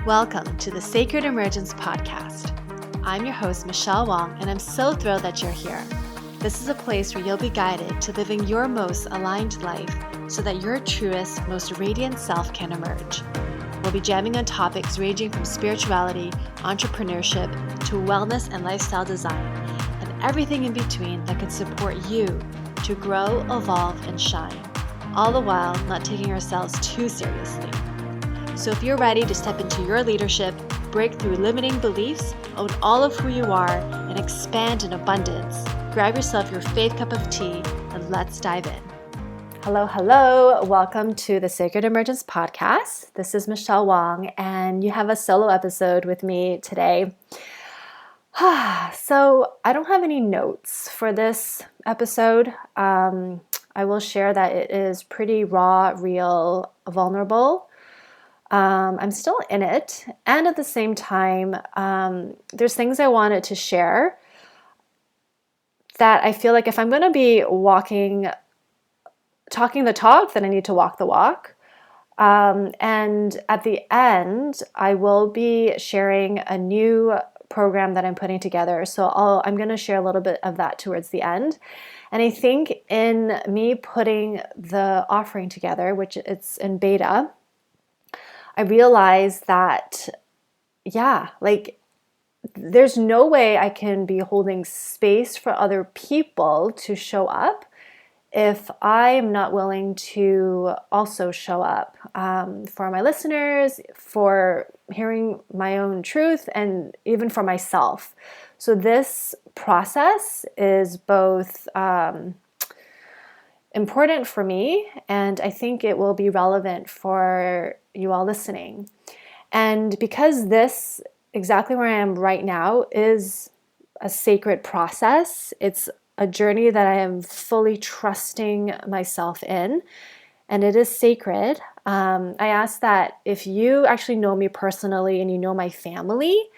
Welcome to the Sacred Emergence Podcast. I'm your host, Michelle Wong, and I'm so thrilled that you're here. This is a place where you'll be guided to living your most aligned life so that your truest, most radiant self can emerge. We'll be jamming on topics ranging from spirituality, entrepreneurship, to wellness and lifestyle design, and everything in between that can support you to grow, evolve, and shine, all the while not taking ourselves too seriously. So if you're ready to step into your leadership, break through limiting beliefs, own all of who you are, and expand in abundance, grab yourself your faith cup of tea and let's dive in. Hello. Welcome to the Sacred Emergence Podcast. This is Michelle Wong, and you have a solo episode with me today. So I don't have any notes for this episode. I will share that it is pretty raw, real, vulnerable. I'm still in it, and at the same time, there's things I wanted to share that I feel like if I'm going to be talking the talk, then I need to walk the walk. And at the end, I will be sharing a new program that I'm putting together. So I'm going to share a little bit of that towards the end. And I think in me putting the offering together, which it's in beta, I realized that, there's no way I can be holding space for other people to show up if I'm not willing to also show up for my listeners, for hearing my own truth, and even for myself. So this process is both important for me, and I think it will be relevant for you all listening. And because this, exactly where I am right now, is a sacred process, it's a journey that I am fully trusting myself in, and it is sacred. I ask that if you actually know me personally and you know my family,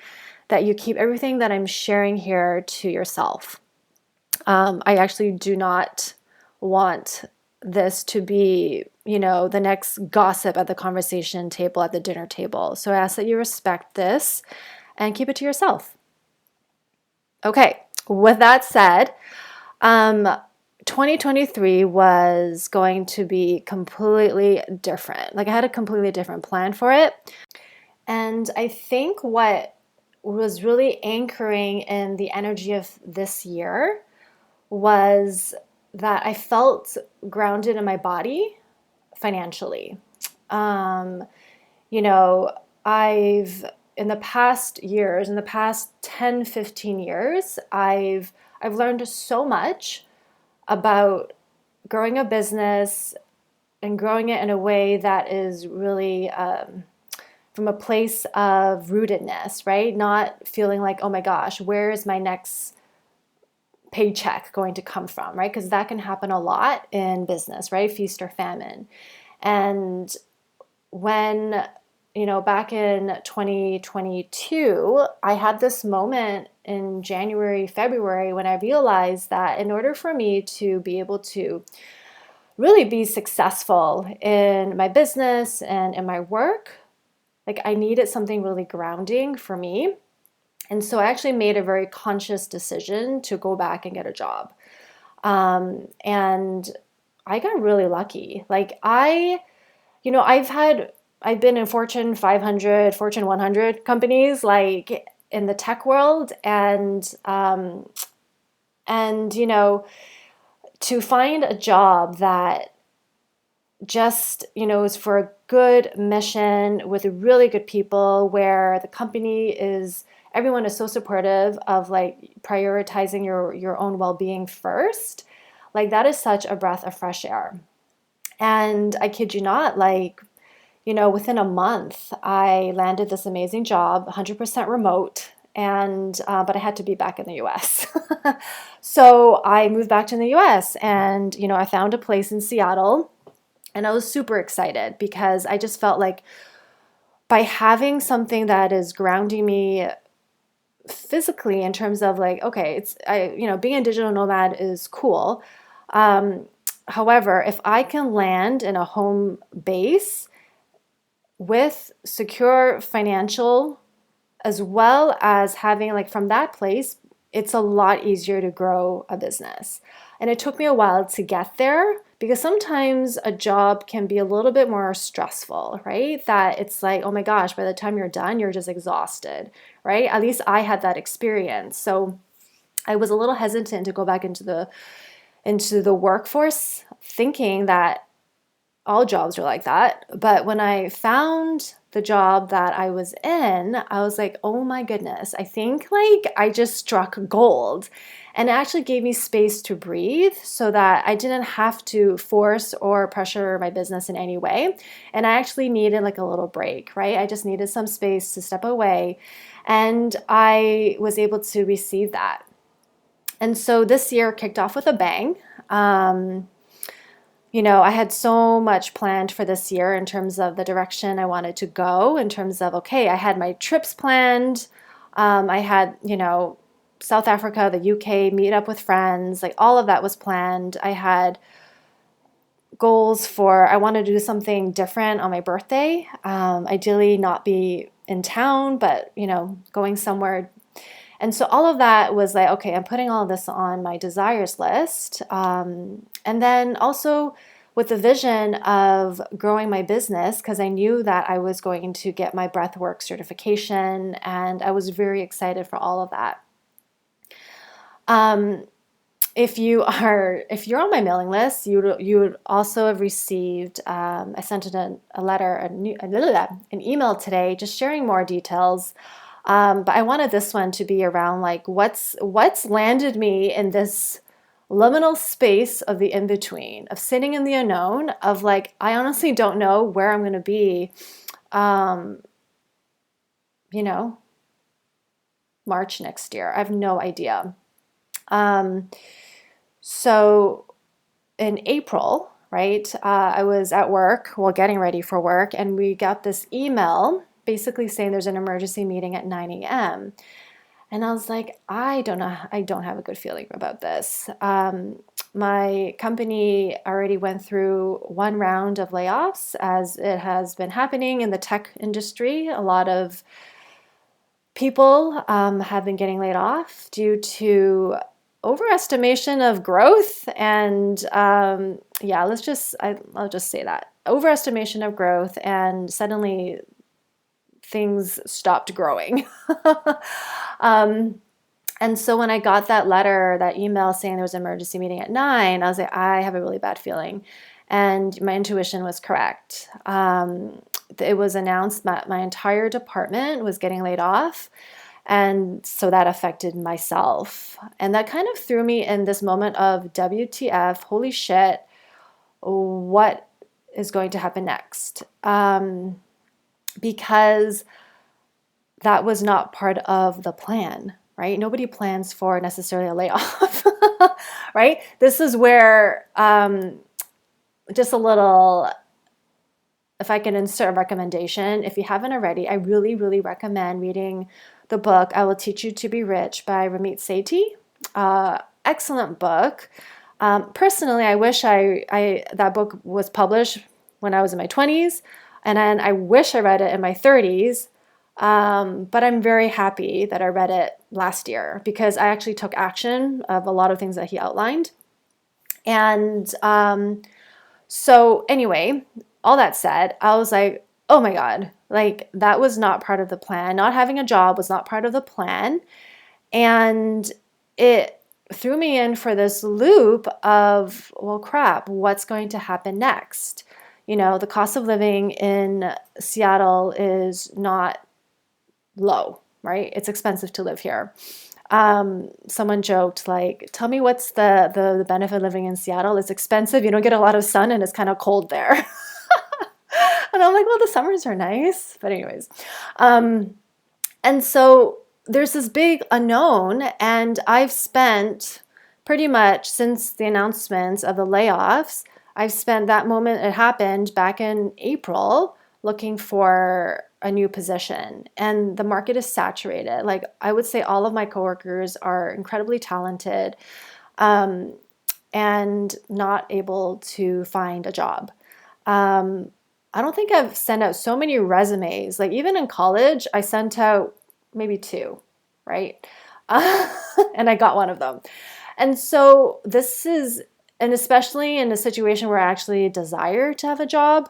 that you keep everything that I'm sharing here to yourself. I actually do not want this to be, the next gossip at the conversation table, at the dinner table. So I ask that you respect this and keep it to yourself. Okay, with that said, 2023 was going to be completely different. I had a completely different plan for it. And I think what was really anchoring in the energy of this year was that I felt grounded in my body financially. In the past 10, 15 years, I've learned so much about growing a business and growing it in a way that is really from a place of rootedness, right? Not feeling like, oh my gosh, where is my next paycheck going to come from, right? Because that can happen a lot in business, right? Feast or famine. And when, back in 2022, I had this moment in January, February, when I realized that in order for me to be able to really be successful in my business and in my work, I needed something really grounding for me. And so I actually made a very conscious decision to go back and get a job. And I got really lucky. I've been in Fortune 500, Fortune 100 companies, in the tech world, and to find a job that just, is for a good mission with really good people, where the company everyone is so supportive of prioritizing your own well-being first. That is such a breath of fresh air. And I kid you not, within a month, I landed this amazing job, 100% remote, but I had to be back in the US. So I moved back to the US, and, I found a place in Seattle, and I was super excited because I just felt like by having something that is grounding me physically in terms of being a digital nomad is cool. However, if I can land in a home base with secure financial, as well as having, like, from that place, it's a lot easier to grow a business. And it took me a while to get there because sometimes a job can be a little bit more stressful, right? That it's like, oh my gosh, by the time you're done, you're just exhausted, right? At least I had that experience. So I was a little hesitant to go back into the workforce, thinking that all jobs are like that. But when I found the job that I was in, I was like, oh my goodness, I think like I just struck gold. And it actually gave me space to breathe so that I didn't have to force or pressure my business in any way. And I actually needed like a little break, right? I just needed some space to step away. And I was able to receive that. And so this year kicked off with a bang. I had so much planned for this year in terms of the direction I wanted to go, in terms of, okay, I had my trips planned. I had, South Africa, the UK, meet up with friends, like all of that was planned. I had goals I wanted to do something different on my birthday. Ideally, not be in town, but, going somewhere. And so all of that was like, okay, I'm putting all of this on my desires list. And then also with the vision of growing my business, because I knew that I was going to get my Breathwork certification, and I was very excited for all of that. If you're on my mailing list, you would also have received. I sent a letter, an email today, just sharing more details. But I wanted this one to be around like what's landed me in this liminal space of the in-between, of sitting in the unknown, of like, I honestly don't know where I'm going to be, March next year. I have no idea. So in April, right, I was at work, getting ready for work, and we got this email basically saying there's an emergency meeting at 9 a.m. And I was like, I don't know, I don't have a good feeling about this. My company already went through one round of layoffs, as it has been happening in the tech industry. A lot of people have been getting laid off due to overestimation of growth. And I'll just say that overestimation of growth, and suddenly things stopped growing. And so when I got that letter, that email saying there was an emergency meeting at 9, I was like, I have a really bad feeling. And my intuition was correct. It was announced that my entire department was getting laid off. And so that affected myself. And that kind of threw me in this moment of WTF, holy shit, what is going to happen next? Because that was not part of the plan, right? Nobody plans for necessarily a layoff, right? This is where just a little, if I can insert a recommendation, if you haven't already, I really, really recommend reading the book, I Will Teach You to Be Rich by Ramit Sethi. Excellent book. Personally, I wish that book was published when I was in my 20s, and then I wish I read it in my 30s. But I'm very happy that I read it last year because I actually took action of a lot of things that he outlined. And so anyway, all that said, I was like, oh my God, like that was not part of the plan. Not having a job was not part of the plan. And it threw me in for this loop of, well, crap, what's going to happen next? The cost of living in Seattle is not low, right? It's expensive to live here. Someone joked, like, tell me what's the benefit of living in Seattle? It's expensive. You don't get a lot of sun and it's kind of cold there. And I'm like, well, the summers are nice. But anyways, and so there's this big unknown, and I've spent pretty much since the announcements of the layoffs, I've spent that moment it happened back in April looking for a new position, and the market is saturated. Like I would say all of my coworkers are incredibly talented and not able to find a job. I don't think I've sent out so many resumes. Like even in college, I sent out maybe two, right? And I got one of them. And so this is, and especially in a situation where I actually desire to have a job,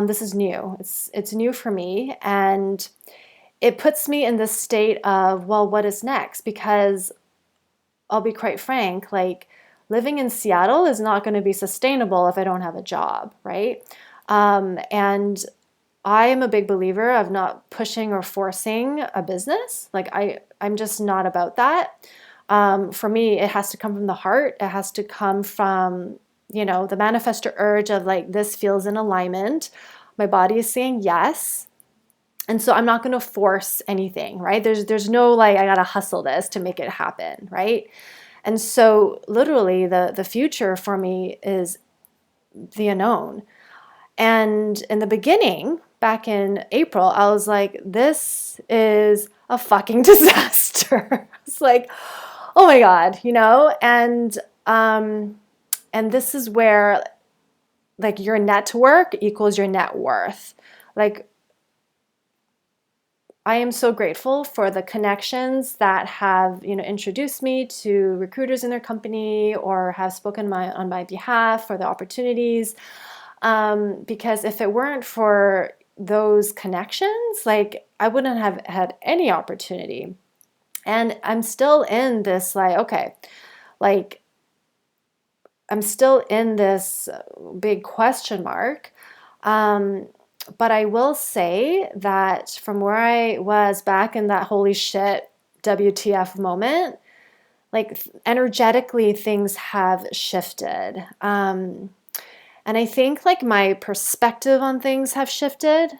this is new. It's new for me, and it puts me in this state of, well, what is next? Because I'll be quite frank, like living in Seattle is not going to be sustainable if I don't have a job, right? And I am a big believer of not pushing or forcing a business. Like I'm just not about that. For me, it has to come from the heart. It has to come from, the manifestor urge of like, this feels in alignment. My body is saying yes. And so I'm not going to force anything, right? There's no like, I got to hustle this to make it happen, right? And so literally the future for me is the unknown. And in the beginning, back in April, I was like, this is a fucking disaster. It's like, oh my God, and this is where like your network equals your net worth. Like I am so grateful for the connections that have, introduced me to recruiters in their company or have spoken on my behalf for the opportunities. Because if it weren't for those connections, like I wouldn't have had any opportunity. And I'm still in this, like, okay, like I'm still in this big question mark. But I will say that from where I was back in that holy shit WTF moment, like energetically things have shifted. And I think like my perspective on things have shifted.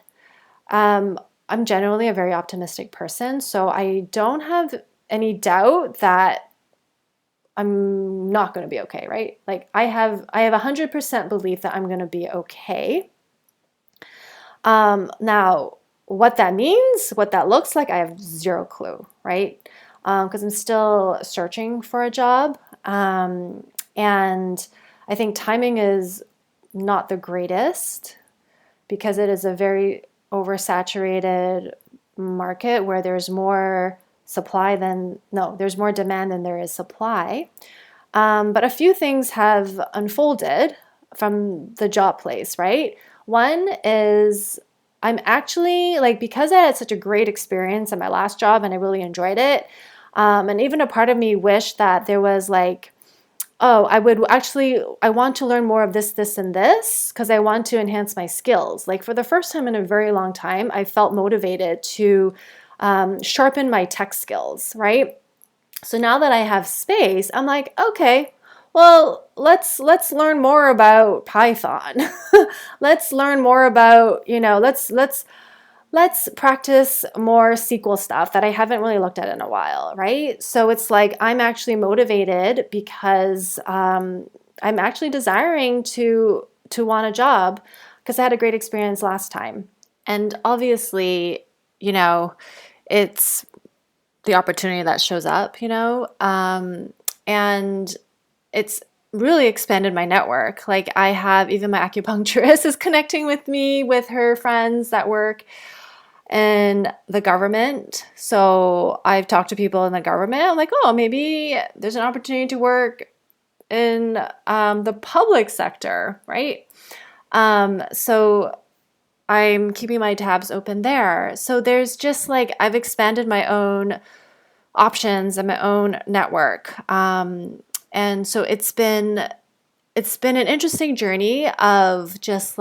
I'm generally a very optimistic person, so I don't have any doubt that I'm not going to be okay, right? Like I have 100% belief that I'm going to be okay. Now, what that means, what that looks like, I have zero clue, right? Because I'm still searching for a job. And I think timing is not the greatest because it is a very oversaturated market where there's more there's more demand than there is supply. But a few things have unfolded from the job place, right? One is I'm actually like, because I had such a great experience at my last job and I really enjoyed it. And even a part of me wished that there was like, oh, I want to learn more of this, and this because I want to enhance my skills. Like for the first time in a very long time, I felt motivated to sharpen my tech skills, right? So now that I have space, I'm like, okay, well, let's learn more about Python. Let's learn more about, let's practice more SQL stuff that I haven't really looked at in a while, right? So it's like I'm actually motivated because I'm actually desiring to want a job because I had a great experience last time. And obviously, it's the opportunity that shows up, and it's really expanded my network. Like I have even my acupuncturist is connecting with me with her friends that work in the government. So I've talked to people in the government. I'm like, oh, maybe there's an opportunity to work in the public sector, right? So I'm keeping my tabs open there. So there's just like, I've expanded my own options and my own network. And so it's been an interesting journey of just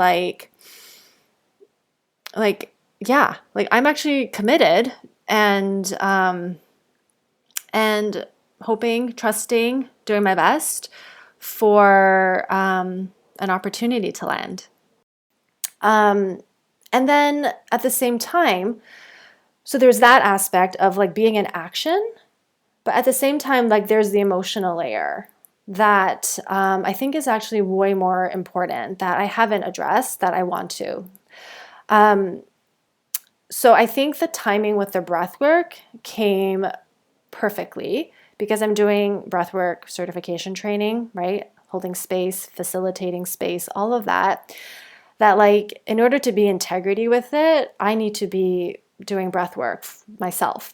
yeah, like I'm actually committed and hoping, trusting, doing my best for an opportunity to land. And then at the same time, so there's that aspect of like being in action, but at the same time, like there's the emotional layer that I think is actually way more important that I haven't addressed that I want to. So I think the timing with the breathwork came perfectly because I'm doing breathwork certification training, right? Holding space, facilitating space, all of that. that like in order to be integrity with it, I need to be doing breath work myself.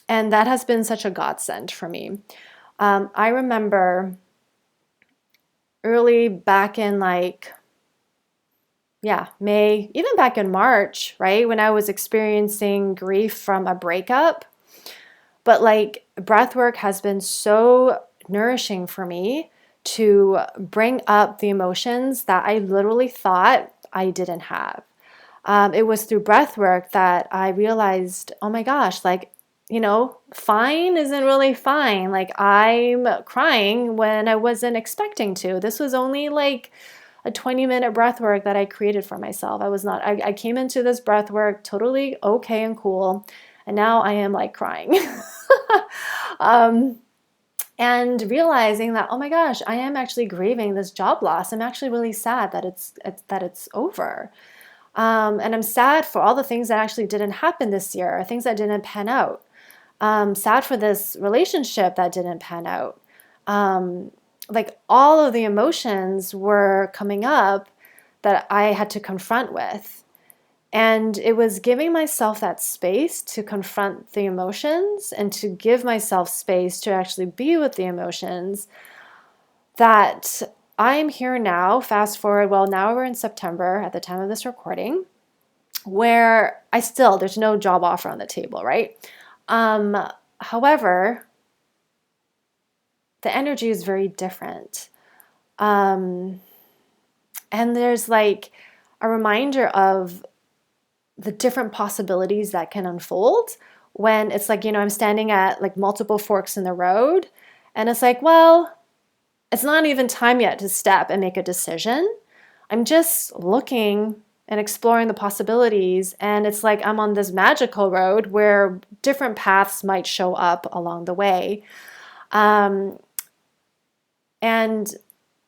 And that has been such a godsend for me. I remember early back in like, yeah, May, even back in March, right? When I was experiencing grief from a breakup. But like breath work has been so nourishing for me to bring up the emotions that I literally thought I didn't have. It was through breath work that I realized, oh my gosh, like, fine isn't really fine. Like, I'm crying when I wasn't expecting to. This was only like a 20-minute breath work that I created for myself. I came into this breath work totally okay and cool. And now I am like crying. um, and realizing that, oh my gosh, I am actually grieving this job loss. I'm actually really sad that it's over. And I'm sad for all the things that actually didn't happen this year, things that didn't pan out. Sad for this relationship that didn't pan out. Like all of the emotions were coming up that I had to confront with. And it was giving myself that space to confront the emotions and to give myself space to actually be with the emotions that I'm here now. Fast forward, well, now we're in September at the time of this recording, where there's no job offer on the table, right? However, the energy is very different. And there's like a reminder of the different possibilities that can unfold when it's like, I'm standing at like multiple forks in the road and it's like, well, it's not even time yet to step and make a decision. I'm just looking and exploring the possibilities. And it's like I'm on this magical road where different paths might show up along the way. And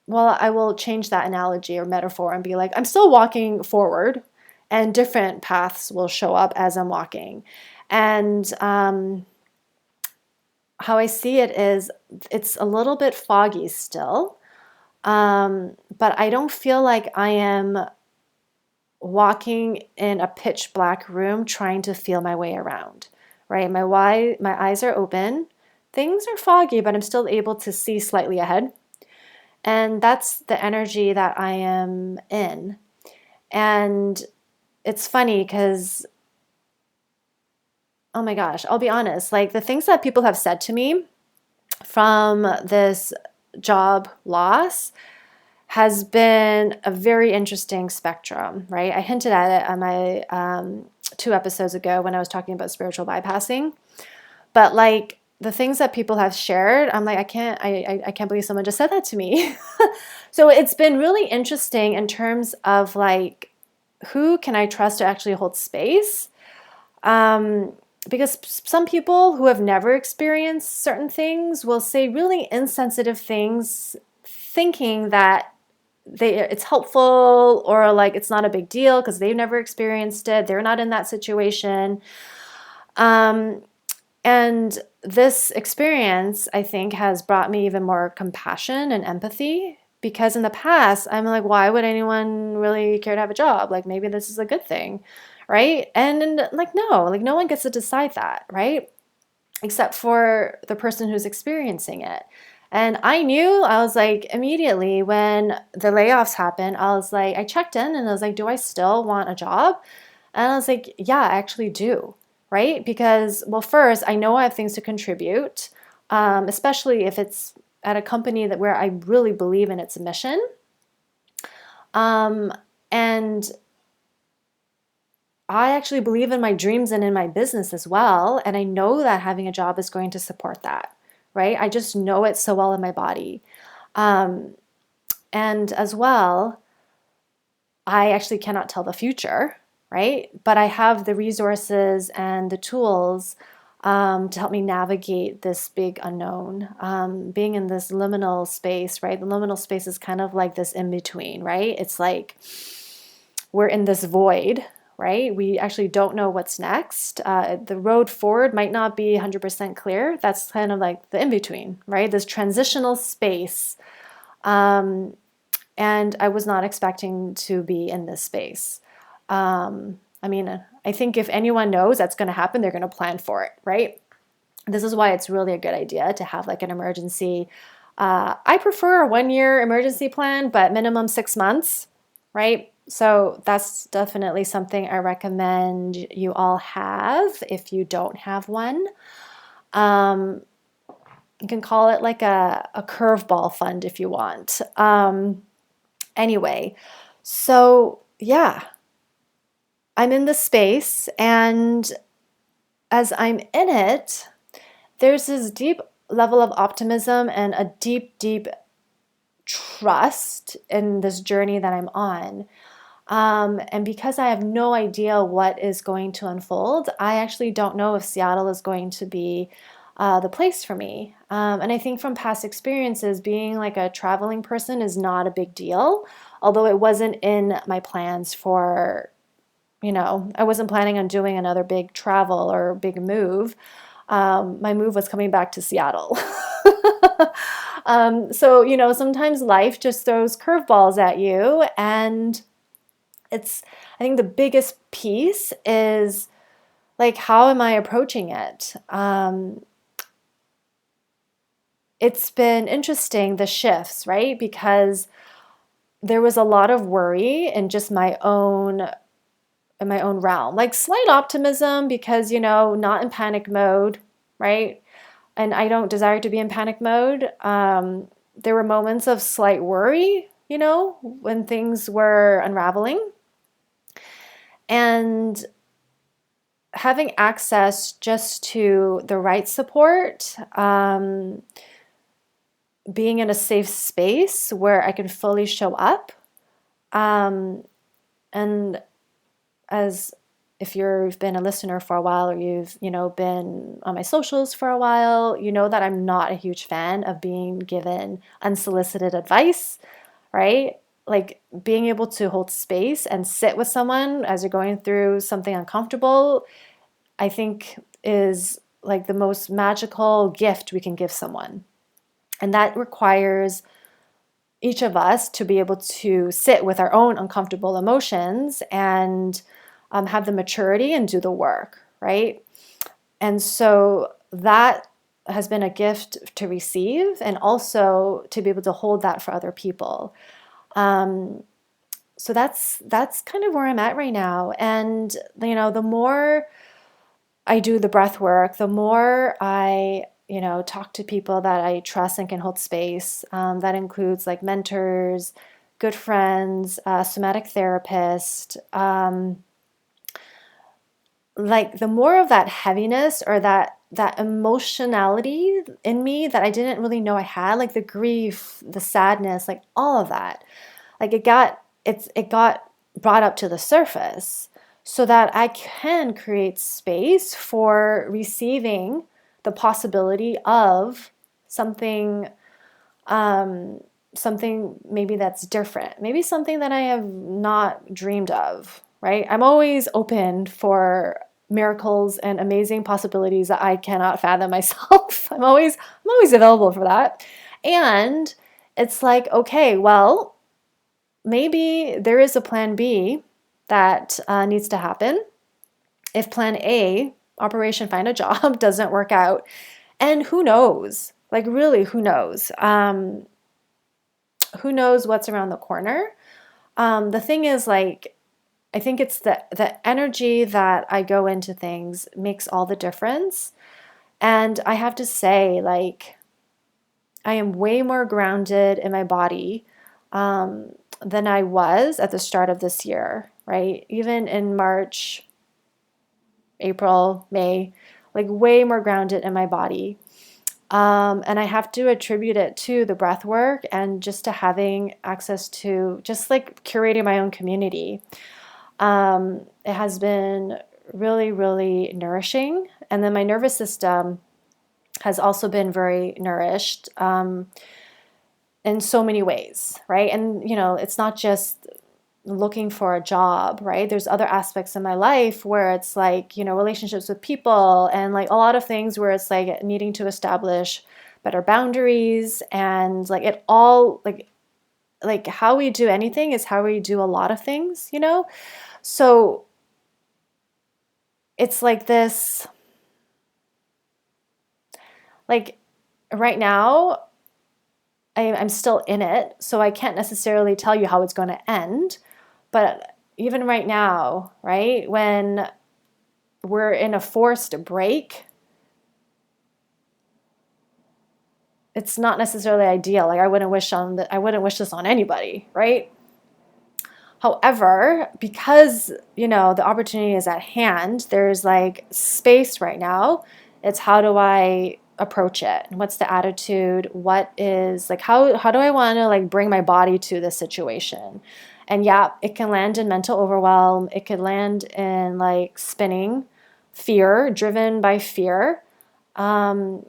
well, I will change that analogy or metaphor and be like, I'm still walking forward and different paths will show up as I'm walking. And how I see it is it's a little bit foggy still, but I don't feel like I am walking in a pitch black room trying to feel my way around, right? My eyes are open. Things are foggy, but I'm still able to see slightly ahead. And that's the energy that I am in. And it's funny because, oh my gosh, I'll be honest, like the things that people have said to me from this job loss has been a very interesting spectrum, right? I hinted at it on my 2 episodes ago when I was talking about spiritual bypassing. But like the things that people have shared, I'm like, I can't believe someone just said that to me. So it's been really interesting in terms of like, who can I trust to actually hold space? Because some people who have never experienced certain things will say really insensitive things, thinking that it's helpful or like it's not a big deal because they've never experienced it. They're not in that situation. And this experience, I think, has brought me even more compassion and empathy. Because in the past, I'm like, why would anyone really care to have a job? Like, maybe this is a good thing, right? And like, no one gets to decide that, right? Except for the person who's experiencing it. And I was like, immediately when the layoffs happened, I was like, I checked in and I was like, do I still want a job? And I was like, yeah, I actually do, right? Because, well, first, I know I have things to contribute, especially if it's at a company where I really believe in its mission. And I actually believe in my dreams and in my business as well. And I know that having a job is going to support that, right? I just know it so well in my body. And as well, I actually cannot tell the future, right? But I have the resources and the tools to help me navigate this big unknown. Being in this liminal space, right? The liminal space is kind of like this in between, right? It's like we're in this void, right? We actually don't know what's next. The road forward might not be 100% clear. That's kind of like the in between, right? This transitional space. And I was not expecting to be in this space. I mean, I think if anyone knows that's going to happen, they're going to plan for it, right? This is why it's really a good idea to have like an emergency. I prefer a 1 year emergency plan, but minimum 6 months, right? So that's definitely something I recommend you all have if you don't have one. Um, you can call it like a curveball fund if you want. Anyway, so yeah, I'm in the space, and as I'm in it, there's this deep level of optimism and a deep, deep trust in this journey that I'm on. And because I have no idea what is going to unfold, I actually don't know if Seattle is going to be the place for me. And I think from past experiences, being like a traveling person is not a big deal, although it wasn't in my plans for, I wasn't planning on doing another big travel or big move. My move was coming back to Seattle. So, sometimes life just throws curveballs at you. And I think the biggest piece is like, how am I approaching it? It's been interesting, the shifts, right? Because there was a lot of worry in just in my own realm, like slight optimism because, not in panic mode, right? And I don't desire to be in panic mode. There were moments of slight worry, when things were unraveling. And having access just to the right support, being in a safe space where I can fully show up. And as if you've been a listener for a while or you've, been on my socials for a while, you know that I'm not a huge fan of being given unsolicited advice, right? Like being able to hold space and sit with someone as you're going through something uncomfortable, I think is like the most magical gift we can give someone. And that requires each of us to be able to sit with our own uncomfortable emotions and have the maturity and do the work, right? And so that has been a gift to receive and also to be able to hold that for other people. So that's kind of where I'm at right now. And the more I do the breath work, the more I talk to people that I trust and can hold space. That includes like mentors, good friends, somatic therapist. Like the more of that heaviness or that emotionality in me that I didn't really know I had, like the grief, the sadness, like all of that, like it got brought up to the surface so that I can create space for receiving the possibility of something, something maybe that's different, maybe something that I have not dreamed of, right? I'm always open for miracles and amazing possibilities that I cannot fathom myself. I'm always available for that. And it's like, okay, well, maybe there is a plan B that needs to happen if plan A, Operation Find a Job, doesn't work out. And who knows? Like, really, who knows? Who knows what's around the corner? The thing is, like, I think it's the energy that I go into things makes all the difference. And I have to say, like, I am way more grounded in my body than I was at the start of this year, right? Even in March, April, May, like way more grounded in my body. And I have to attribute it to the breath work and just to having access to just like curating my own community. It has been really, really nourishing. And then my nervous system has also been very nourished in so many ways, right? And, it's not just looking for a job, right? There's other aspects in my life where it's like, relationships with people and like a lot of things where it's like needing to establish better boundaries and like it all like like how we do anything is how we do a lot of things, you know? So it's like this, like right now, I'm still in it, so I can't necessarily tell you how it's going to end. But even right now, right, when we're in a forced break, it's not necessarily ideal. Like I wouldn't wish this on anybody, right? However, because, the opportunity is at hand, there's like space right now. It's how do I approach it? What's the attitude? What is like how do I want to like bring my body to this situation? And yeah, it can land in mental overwhelm. It could land in like spinning, fear, driven by fear. Um,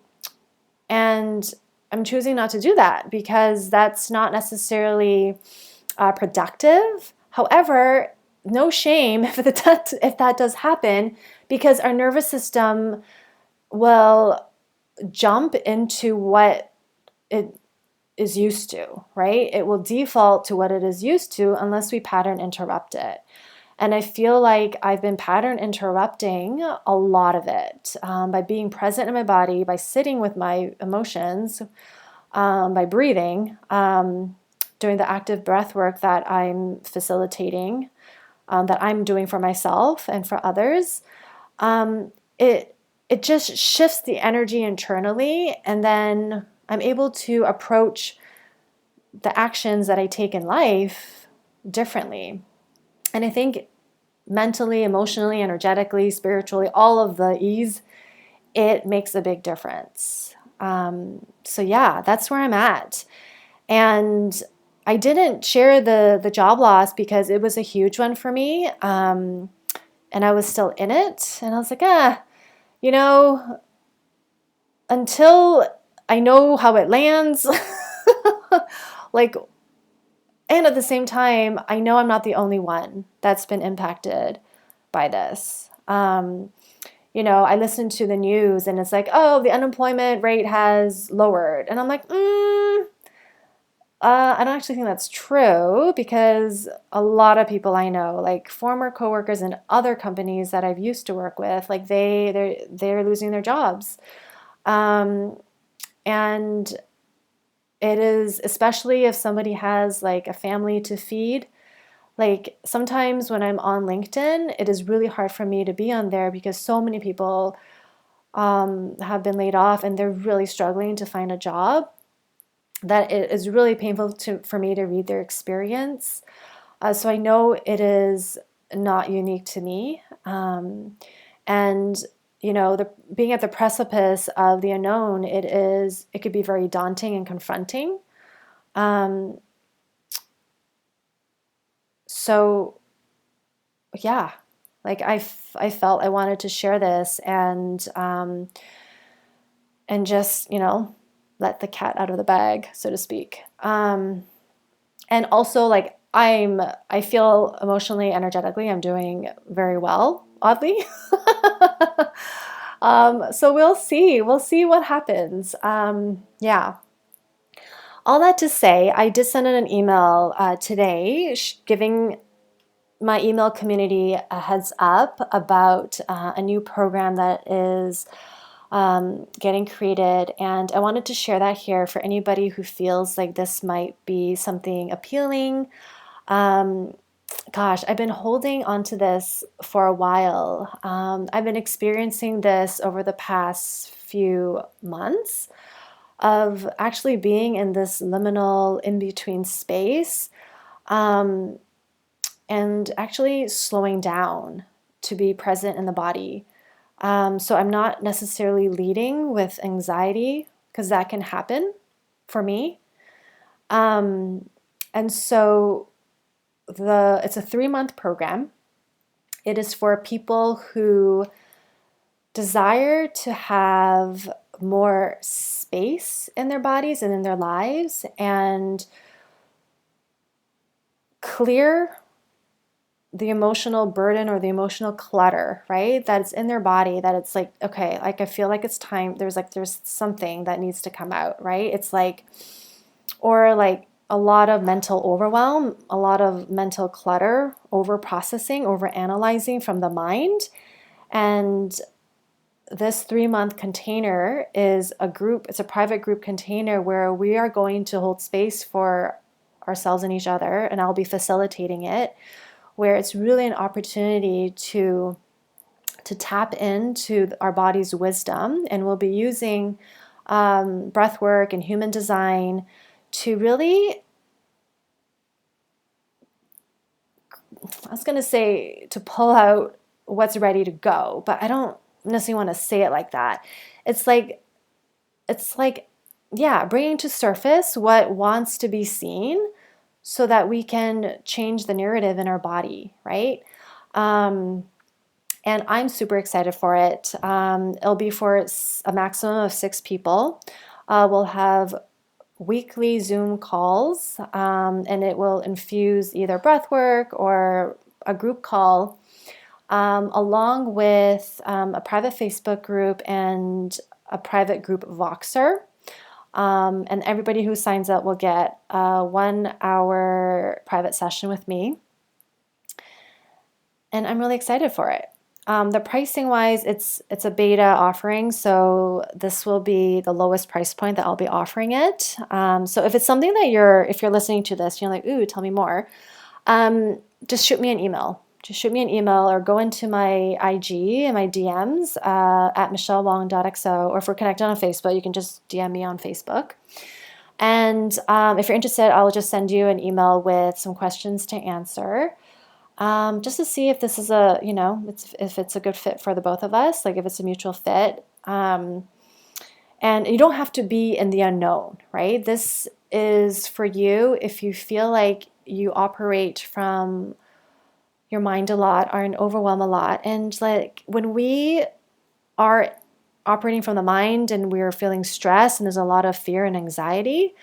and I'm choosing not to do that because that's not necessarily productive. However, no shame if that does happen, because our nervous system will jump into what it is used to, right? It will default to what it is used to unless we pattern interrupt it. And I feel like I've been pattern interrupting a lot of it by being present in my body, by sitting with my emotions, by breathing, doing the active breath work that I'm facilitating, that I'm doing for myself and for others. It it just shifts the energy internally, and then I'm able to approach the actions that I take in life differently. And I think mentally, emotionally, energetically, spiritually, all of the E's, it makes a big difference. So yeah, that's where I'm at. And I didn't share the job loss because it was a huge one for me. And I was still in it. And I was like, you know, until I know how it lands, like, and at the same time, I know I'm not the only one that's been impacted by this. I listen to the news and it's like, oh, the unemployment rate has lowered. And I'm like, I don't actually think that's true because a lot of people I know, like former coworkers in other companies that I've used to work with, like they're losing their jobs, and it is, especially if somebody has like a family to feed. Like sometimes when I'm on LinkedIn, it is really hard for me to be on there because so many people have been laid off and they're really struggling to find a job, that it is really painful for me to read their experience. So I know it is not unique to me. And being at the precipice of the unknown, it could be very daunting and confronting. Um, so yeah, like I felt I wanted to share this and just let the cat out of the bag, so to speak. And also like I feel emotionally, energetically, I'm doing very well, oddly. So we'll see. We'll see what happens. Yeah. All that to say, I did send in an email today giving my email community a heads up about a new program that is getting created. And I wanted to share that here for anybody who feels like this might be something appealing. Gosh, I've been holding onto this for a while. I've been experiencing this over the past few months of actually being in this liminal in-between space, and actually slowing down to be present in the body. So I'm not necessarily leading with anxiety because that can happen for me. And so it's a 3-month program. It is for people who desire to have more space in their bodies and in their lives and clear the emotional burden or the emotional clutter, right? That's in their body, that it's like, okay, like I feel like it's time. There's something that needs to come out, right? It's like, or like, a lot of mental overwhelm, a lot of mental clutter, over processing, over analyzing from the mind. And this 3-month container is it's a private group container where we are going to hold space for ourselves and each other, and I'll be facilitating it, where it's really an opportunity to tap into our body's wisdom. And we'll be using breathwork and human design to really, I was going to say, to pull out what's ready to go, but I don't necessarily want to say it like that. It's like, yeah, bringing to surface what wants to be seen so that we can change the narrative in our body, right? And I'm super excited for it. It'll be for a maximum of 6 people. We'll have weekly Zoom calls, and it will infuse either breathwork or a group call, along with a private Facebook group and a private group Voxer. And everybody who signs up will get a 1-hour private session with me. And I'm really excited for it. The pricing wise, it's a beta offering, so this will be the lowest price point that I'll be offering it. So if it's something that if you're listening to this, you're like, ooh, tell me more, just shoot me an email. Just shoot me an email or go into my IG and my DMs at michellewong.xo, or if we're connected on Facebook, you can just DM me on Facebook. And if you're interested, I'll just send you an email with some questions to answer. Just to see if this is if it's a good fit for the both of us, like if it's a mutual fit. And you don't have to be in the unknown, right? This is for you if you feel like you operate from your mind a lot, are in overwhelm a lot. And like when we are operating from the mind and we're feeling stress and there's a lot of fear and anxiety,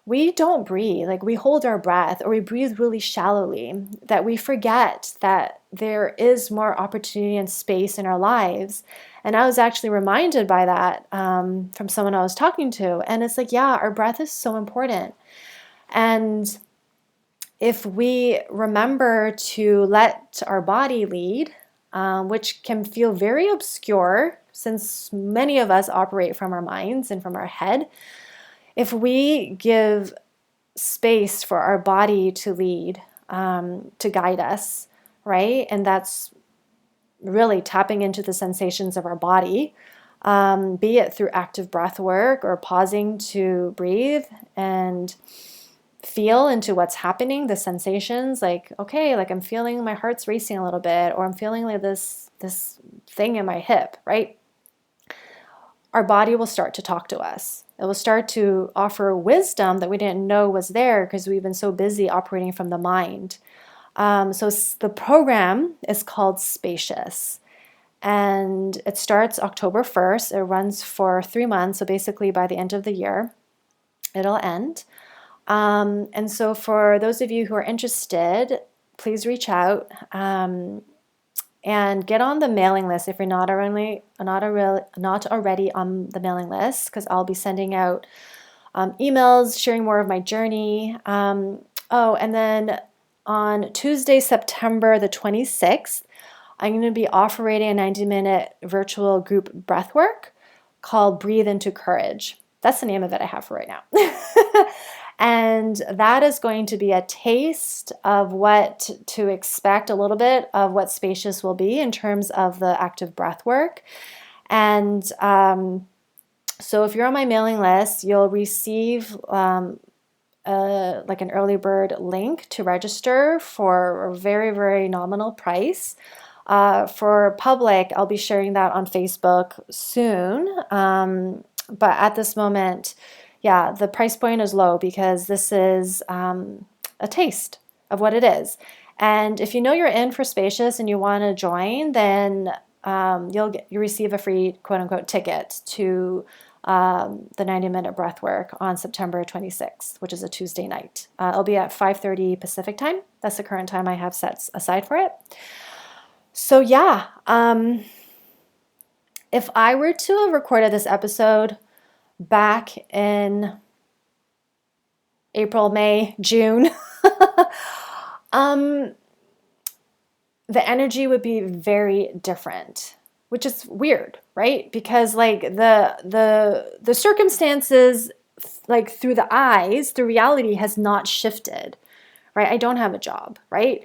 we don't breathe. Like we hold our breath, or we breathe really shallowly, that we forget that there is more opportunity and space in our lives. And I was actually reminded by that from someone I was talking to. And it's like, yeah, our breath is so important. And if we remember to let our body lead, which can feel very obscure since many of us operate from our minds and from our head, if we give space for our body to lead, to guide us, right? And that's really tapping into the sensations of our body, be it through active breath work or pausing to breathe and feel into what's happening, the sensations, like, okay, like I'm feeling my heart's racing a little bit, or I'm feeling like this thing in my hip, right? Our body will start to talk to us. It will start to offer wisdom that we didn't know was there because we've been so busy operating from the mind. So the program is called Spacious, and it starts October 1st. It runs for 3 months. So basically by the end of the year, it'll end. And so for those of you who are interested, please reach out and get on the mailing list if you're not already on the mailing list, because I'll be sending out emails sharing more of my journey. And then on Tuesday, September the 26th, I'm going to be offering a 90-minute virtual group breathwork called Breathe into Courage. That's the name of it I have for right now. And that is going to be a taste of what to expect, a little bit of what Spacious will be in terms of the active breath work. And so if you're on my mailing list, you'll receive like an early bird link to register for a very, very nominal price. For public, I'll be sharing that on Facebook soon. But at this moment, yeah, the price point is low because this is a taste of what it is. And if you know you're in for Spacious and you want to join, then you receive a free quote unquote ticket to the 90-minute breath work on September 26th, which is a Tuesday night. It'll be at 5:30 Pacific time. That's the current time I have set aside for it. So yeah, if I were to have recorded this episode back in April, May, June, the energy would be very different, which is weird, right? Because like the circumstances, like through the eyes, the reality has not shifted, right? I don't have a job, right?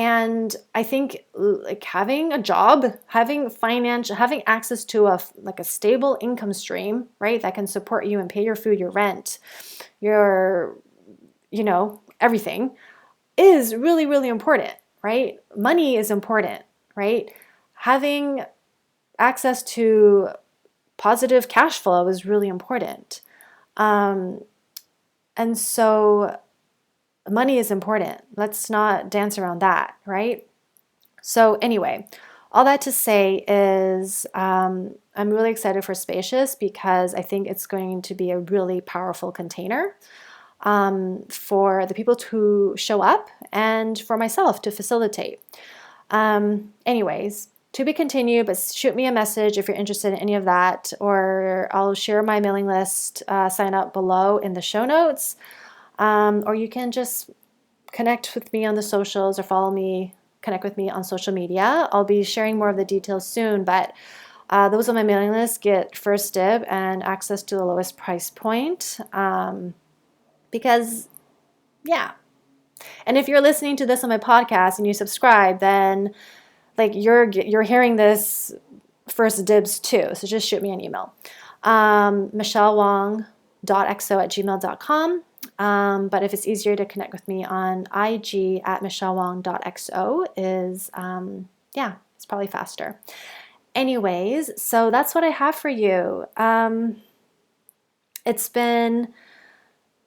And I think like having a job, having access to a stable income stream, right, that can support you and pay your food, your rent, your, everything is really, really important, right? Money is important, right? Having access to positive cash flow is really important. And so money is important. Let's not dance around that, right? So anyway, all that to say is I'm really excited for Spacious because I think it's going to be a really powerful container for the people to show up and for myself to facilitate. Anyways, to be continued, but shoot me a message if you're interested in any of that, or I'll share my mailing list sign up below in the show notes. Or you can just connect with me on the socials or connect with me on social media. I'll be sharing more of the details soon, but those on my mailing list get first dib and access to the lowest price point. Because, yeah. And if you're listening to this on my podcast and you subscribe, then like you're hearing this first dibs too. So just shoot me an email. michellewong.xo@gmail.com. But if it's easier to connect with me on IG at michellewong.xo is, it's probably faster. Anyways, so that's what I have for you. It's been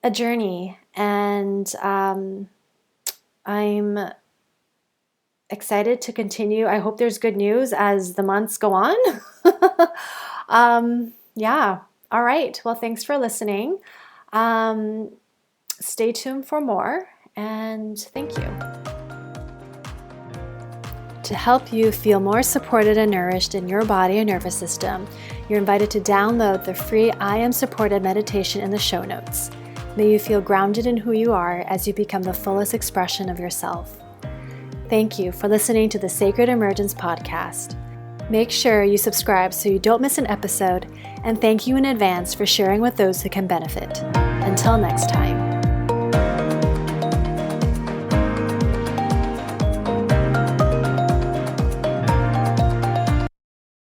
a journey, and I'm excited to continue. I hope there's good news as the months go on. All right. Well, thanks for listening. Stay tuned for more, and thank you. To help you feel more supported and nourished in your body and nervous system, you're invited to download the free I Am Supported meditation in the show notes. May you feel grounded in who you are as you become the fullest expression of yourself. Thank you for listening to the Sacred Emergence podcast. Make sure you subscribe so you don't miss an episode, and thank you in advance for sharing with those who can benefit. Until next time.